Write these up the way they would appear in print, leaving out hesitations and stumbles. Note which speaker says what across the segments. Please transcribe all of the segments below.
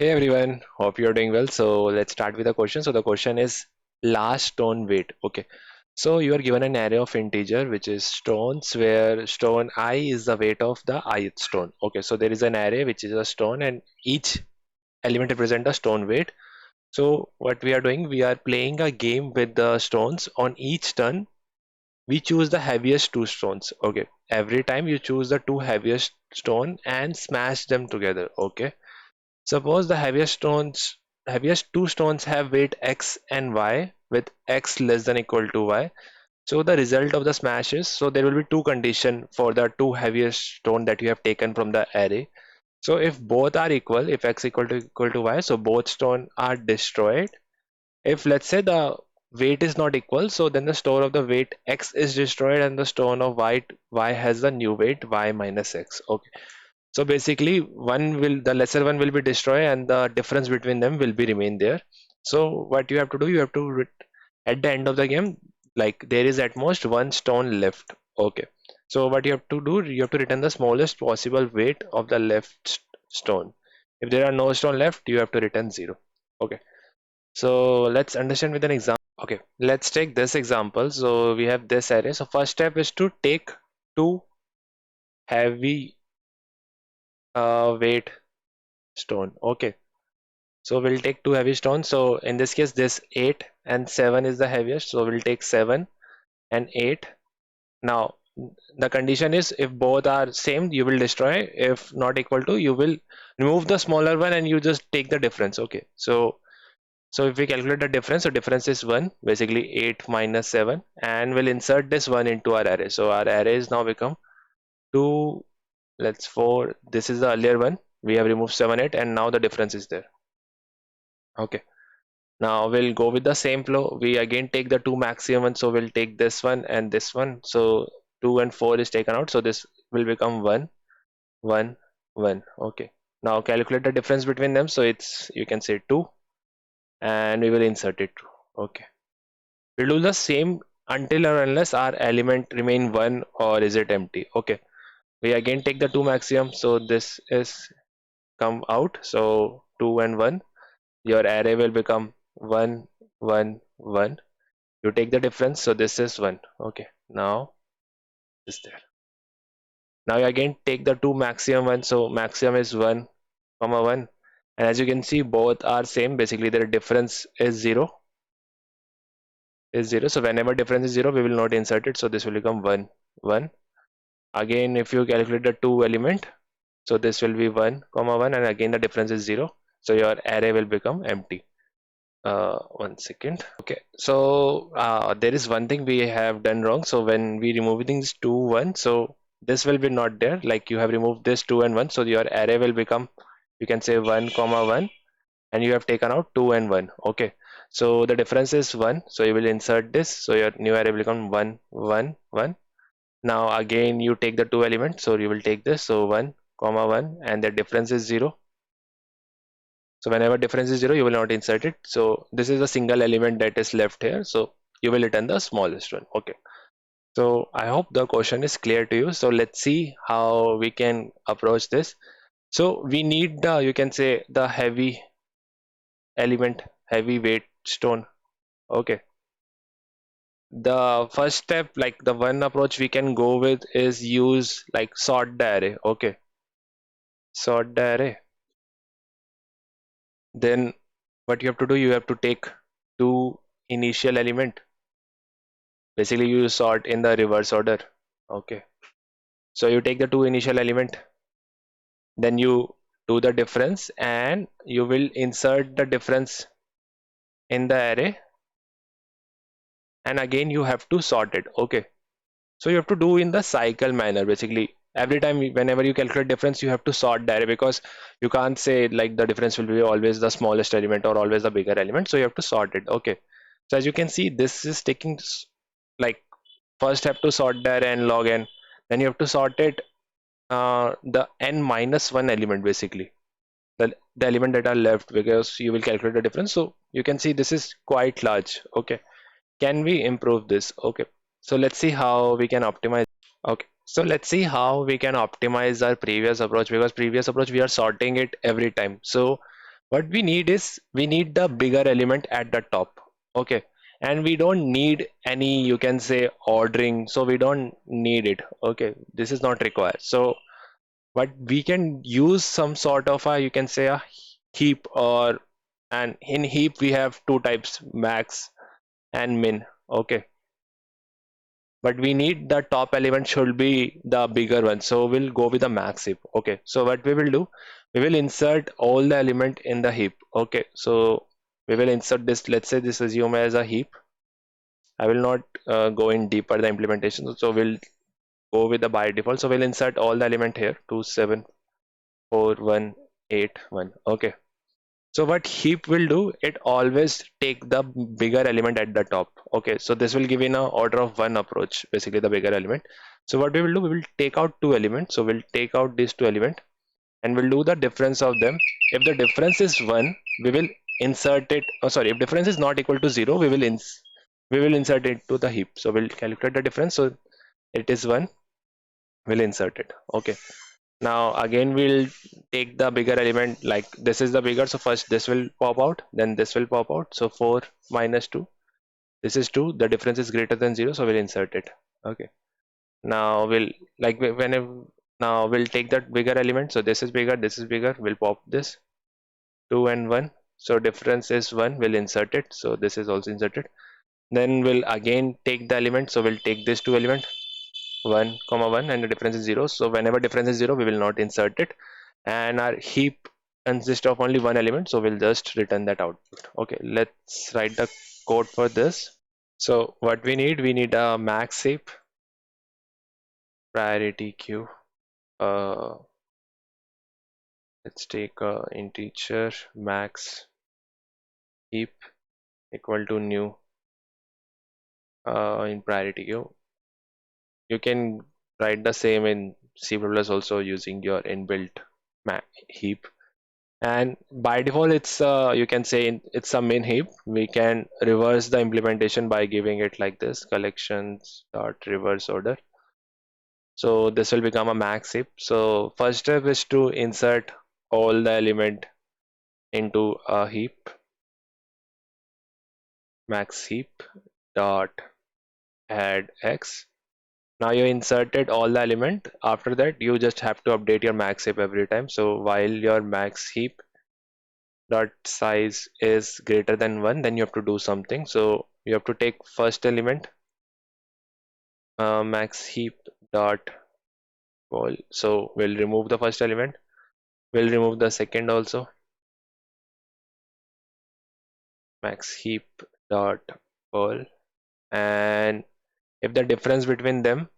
Speaker 1: Hey everyone, hope you're doing well. So let's start with the question. So the question is last stone weight. Okay. So you are given an array of integer which is stones where stone I is the weight of the ith stone. Okay. So there is an array which is a stone and each element represent a stone weight. So what we are doing, we are playing a game with the stones. On each turn, we choose the heaviest two stones. Okay. Every time you choose the two heaviest stone and smash them together. Okay. Suppose the heaviest two stones have weight x and y with x less than equal to y. So the result of the smash is, so there will be two conditions for the two heaviest stone that you have taken from the array. So if both are equal, if x equal to y, so both stone are destroyed. If let's say the weight is not equal, so then the store of the weight x is destroyed and the stone of y has the new weight y minus x. Okay. So basically, the lesser one will be destroyed, and the difference between them will be remain there. So what you have to do, you have to at the end of the game, like there is at most one stone left. Okay. So what you have to do, you have to return the smallest possible weight of the stone. If there are no stone left, you have to return 0. Okay. So let's understand with an example. Okay, let's take this example. So we have this array. So first step is to take two heavy weight stone. Okay, so we'll take two heavy stones. So in this case, this 8 and 7 is the heaviest. So we'll take 7 and 8. Now, the condition is if both are same, you will destroy. If not equal to, you will remove the smaller one and you just take the difference. Okay, so if we calculate the difference, so difference is 1, basically 8 minus 7, and we'll insert this 1 into our array. So our array is now become 2, let's 4. This is the earlier one. We have removed 7, 8, and now the difference is there. Okay. Now we'll go with the same flow. We again take the two maximum ones, so we'll take this one and this one. So 2 and 4 is taken out, so this will become 1, 1, 1. Okay. Now calculate the difference between them. So it's, you can say 2, and we will insert it. Okay. We'll do the same until or unless our element remain 1 or is it empty. Okay. We again take the two maximum, so this is come out. So 2 and 1. Your array will become 1, 1, 1. You take the difference, so this is 1. Okay, now is there. Now you again take the two maximum ones, so maximum is 1 comma 1, and as you can see both are same. Basically their difference is 0, so whenever difference is 0 we will not insert it, so this will become 1, 1. Again if you calculate the two element, so this will be 1 comma 1, and again the difference is 0, so your array will become empty. One second. Okay, so there is one thing we have done wrong. So when we remove these 2 1, so this will be not there, like you have removed this 2 and 1, so your array will become, you can say 1 comma 1, and you have taken out 2 and 1. Okay, so the difference is 1, so you will insert this, so your new array will become 1 1 1. Now again you take the two elements, so you will take this, so 1 comma 1, and the difference is 0. So whenever difference is 0, you will not insert it. So this is a single element that is left here. So you will return the smallest one. Okay. So I hope the question is clear to you. So let's see how we can approach this. So we need the, you can say the heavy element, heavy weight stone. Okay. The first step, like the one approach we can go with is use like sort the array. Okay. Sort the array. Then what you have to do, you have to take two initial element. Basically you sort in the reverse order. Okay, so you take the two initial element, then you do the difference and you will insert the difference in the array, and again you have to sort it. Okay, so you have to do in the cycle manner. Basically every time whenever you calculate difference, you have to sort the array, because you can't say like the difference will be always the smallest element or always the bigger element, so you have to sort it. Okay, so as you can see, this is taking like first have to sort the array and log n, then you have to sort it the n minus 1 element, basically the element that are left, because you will calculate the difference. So you can see this is quite large. Okay, can we improve this? Okay, so let's see how we can optimize. Okay, so let's see how we can optimize our previous approach, because previous approach we are sorting it every time. So What we need is we need the bigger element at the top. Okay, and we don't need any, you can say, ordering, so we don't need it. Okay, this is not required. So but we can use some sort of a, you can say, a heap, or, and in heap we have two types, max and min. Okay, but we need the top element should be the bigger one, so we'll go with the max heap. Okay, so what we will do, we will insert all the element in the heap. Okay, so we will insert this, let's say this assume as a heap. I will not go in deeper the implementation, so we'll go with the by default. So we'll insert all the element here, 2 7 4 1 8 1. Okay, so what heap will do, it always take the bigger element at the top. Okay, so this will give in a order of one approach, basically the bigger element. So what we will do, we will take out two elements. So we'll take out these two elements and we'll do the difference of them. If the difference is one, we will insert it. Oh, sorry, if difference is not equal to zero, we will insert it to the heap. So we'll calculate the difference. So it is one, we'll insert it. Okay, now again we'll take the bigger element, like this is the bigger, so first this will pop out, then this will pop out. So 4 minus 2, this is 2, the difference is greater than 0, so we'll insert it. Okay, now we'll, like whenever, now we'll take that bigger element, so this is bigger, this is bigger, we'll pop this 2 and 1, so difference is 1, we'll insert it, so this is also inserted. Then we'll again take the element, so we'll take this two element, 1 comma 1, and the difference is 0. So whenever difference is 0, we will not insert it, and our heap consists of only one element, so we'll just return that output. Okay, let's write the code for this. So what we need a max heap priority queue. Let's take a integer max heap equal to new in priority queue. You can write the same in C++ also using your inbuilt heap. And by default, it's you can say it's a min heap. We can reverse the implementation by giving it like this, collections dot reverse order. So this will become a max heap. So first step is to insert all the element into a heap, max heap dot add x. Now you inserted all the element. After that, you just have to update your max heap every time. So while your max heap dot size is greater than 1, then you have to do something. So you have to take first element, max heap dot wall. So we'll remove the first element, we'll remove the second also, max heap dot wall. And if the difference between them,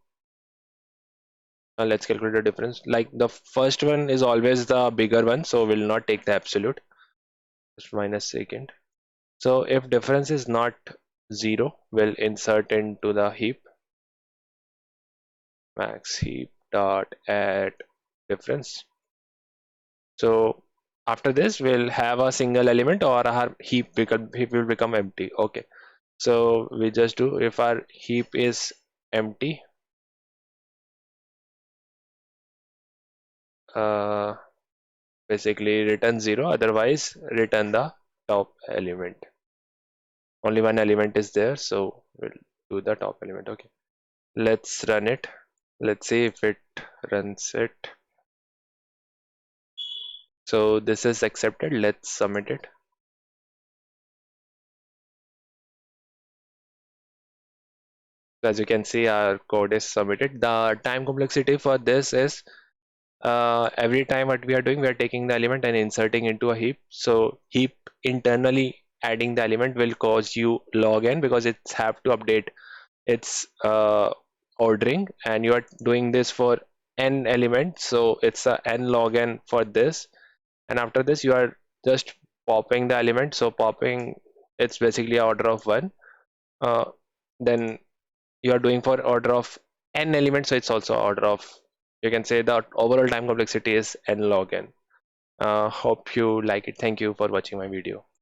Speaker 1: let's calculate the difference. Like the first one is always the bigger one, so we'll not take the absolute, just minus second. So if difference is not 0, we'll insert into the heap, max heap dot add difference. So after this, we'll have a single element, or our heap will become empty. Okay, so we just do, if our heap is empty, uh, basically return 0, otherwise return the top element. Only one element is there, so we'll do the top element. Okay, let's run it. Let's see if it runs it. So this is accepted. Let's submit it. As you can see, our code is submitted. The time complexity for this is every time what we are doing, we are taking the element and inserting into a heap. So heap internally adding the element will cause you log n, because it's have to update its ordering, and you are doing this for n elements, so it's a n log n for this. And after this, you are just popping the element. So popping, it's basically order of 1. Then you are doing for order of n elements, so it's also order of, you can say the overall time complexity is n log n. Hope you like it. Thank you for watching my video.